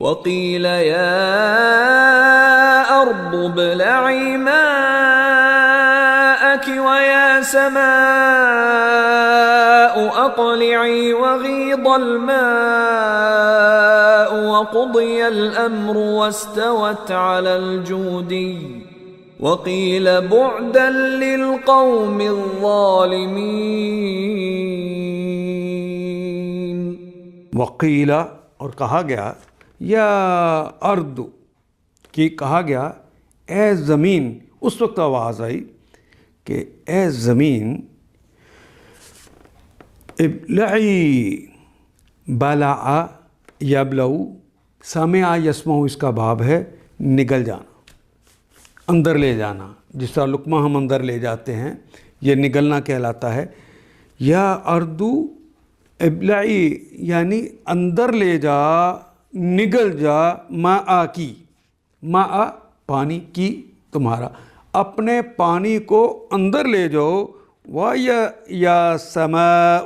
وقيل يا أرض ابلعي ماءك ويا سماء أقلعي وغيض الماء وقضي الأمر واستوت على الجودي وقيل بعدا للقوم الظالمين. وقیل اور کہا گیا یا ارض کی کہا گیا اے زمین. اس وقت آواز آئی کہ اے زمین ابلعی. بلع یبلع سمع یسمع اس کا باب ہے نگل جانا، اندر لے جانا. جس طرح لقمہ ہم اندر لے جاتے ہیں یہ نگلنا کہلاتا ہے. یا ارض ابلعی یعنی اندر لے جا، نگل جا ماء کی. ماء پانی کی تمہارا، اپنے پانی کو اندر لے جاؤ. یا سماء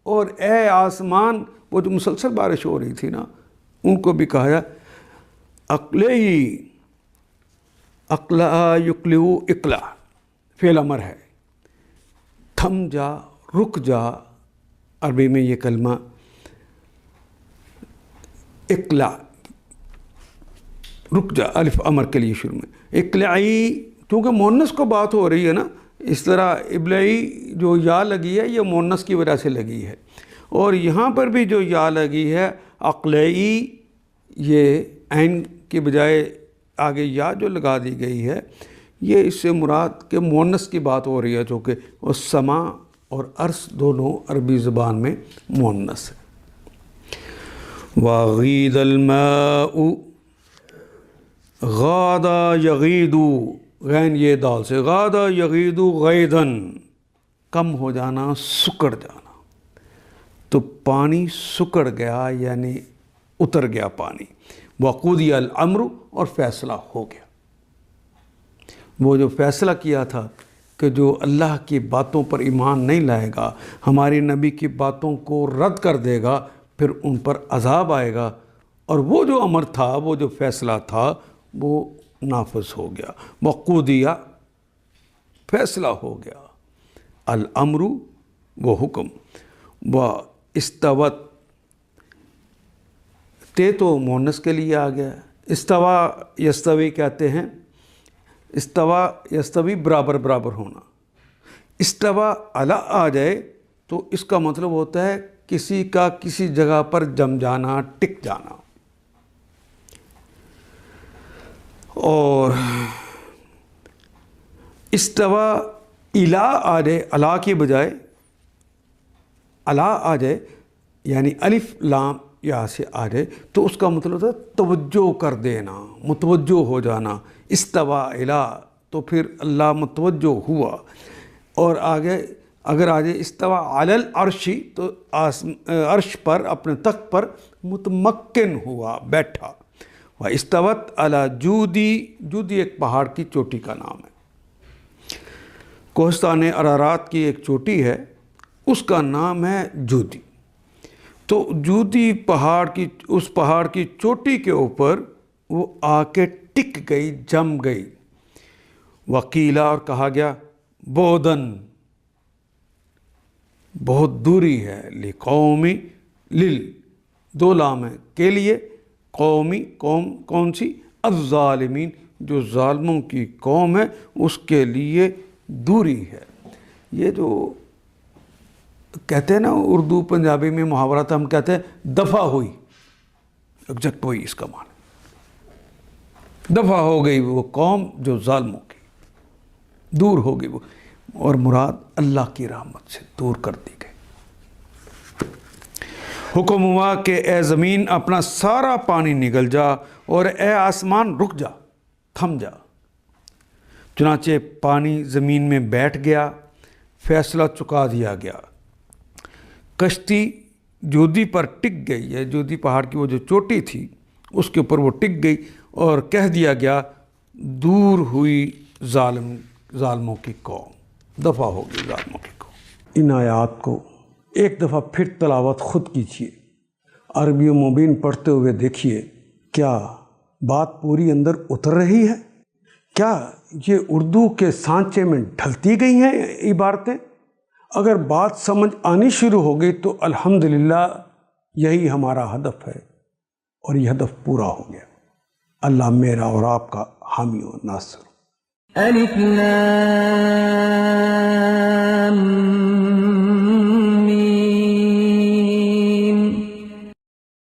اور اے آسمان. وہ جو مسلسل بارش ہو رہی تھی نا ان کو بھی کہا اقلعی. اقلع یقلع اقلع فعل امر ہے. تھم جا، رک جا. عربی میں یہ کلمہ اقلع رک جا الف امر کے لیے شروع میں. اقلعی کیونکہ مونس کو بات ہو رہی ہے نا، اس طرح ابلعی جو یا لگی ہے یہ مونس کی وجہ سے لگی ہے. اور یہاں پر بھی جو یا لگی ہے اقلعی، یہ عین کے بجائے آگے یا جو لگا دی گئی ہے یہ اس سے مراد کہ مونس کی بات ہو رہی ہے، چونکہ اور سما اور عرص دونوں عربی زبان میں مونس ہے. وَغِيضَ الْمَاءُ غَادَ یغید، غین یہ دال سے غاد یغید غیدن، کم ہو جانا، سکڑ جانا. تو پانی سکڑ گیا یعنی اتر گیا پانی. وقضی الامر اور فیصلہ ہو گیا. وہ جو فیصلہ کیا تھا کہ جو اللہ کی باتوں پر ایمان نہیں لائے گا، ہماری نبی کی باتوں کو رد کر دے گا، پھر ان پر عذاب آئے گا. اور وہ جو امر تھا، وہ جو فیصلہ تھا وہ نافذ ہو گیا. وقضی فیصلہ ہو گیا. الامر وہ حکم. و استوت تے تو مونس کے لیے آ گیا. استوا یستوی کہتے ہیں. استوا یستوی برابر برابر ہونا. استوا علی آ جائے تو اس کا مطلب ہوتا ہے کسی کا کسی جگہ پر جم جانا، ٹک جانا. اور استوا الی آ جائے، الا کی بجائے الا آ جائے یعنی الف لام یا سے آ جائے تو اس کا مطلب ہوتا ہے توجہ کر دینا، متوجہ ہو جانا. استوا الی تو پھر اللہ متوجہ ہوا. اور آگے اگر آ جائے استوا علی العرش تو عرش پر، اپنے تخت پر متمکن ہوا، بیٹھا. واستوت علی جودی، جودی ایک پہاڑ کی چوٹی کا نام ہے. کوہستان ارارات کی ایک چوٹی ہے، اس کا نام ہے جودی. تو جودی پہاڑ کی، اس پہاڑ کی چوٹی کے اوپر وہ آ کے ٹک گئی، جم گئی. وقیلا اور کہا گیا بودن بہت دوری ہے. لقومی لل دو لام ہے کے لیے، قومی قوم کون سی؟ الظالمین جو ظالموں کی قوم ہے اس کے لیے دوری ہے. یہ جو کہتے ہیں نا اردو پنجابی میں محاورہ ہم کہتے ہیں دفع ہوئی، ایگزیکٹ ہوئی اس کا معنی. دفع ہو گئی وہ قوم جو ظالموں کی، دور ہو گئی وہ. اور مراد اللہ کی رحمت سے دور کر دی گئی. حکم ہوا کہ اے زمین اپنا سارا پانی نگل جا اور اے آسمان رک جا، تھم جا. چنانچہ پانی زمین میں بیٹھ گیا، فیصلہ چکا دیا گیا. کشتی جودی پر ٹک گئی ہے. جودی پہاڑ کی وہ جو چوٹی تھی اس کے اوپر وہ ٹک گئی اور کہہ دیا گیا دور ہوئی ظالموں کی قوم، دفع ہو گئی ظالموں کی قوم. ان آیات کو ایک دفعہ پھر تلاوت خود کیجیے، عربی و مبین پڑھتے ہوئے دیکھیے کیا بات پوری اندر اتر رہی ہے؟ کیا یہ اردو کے سانچے میں ڈھلتی گئی ہیں عبارتیں؟ اگر بات سمجھ آنی شروع ہو گئی تو الحمدللہ یہی ہمارا ہدف ہے، اور یہ ہدف پورا ہو گیا۔ اللہ میرا اور آپ کا حامی و ناصر۔ الف لام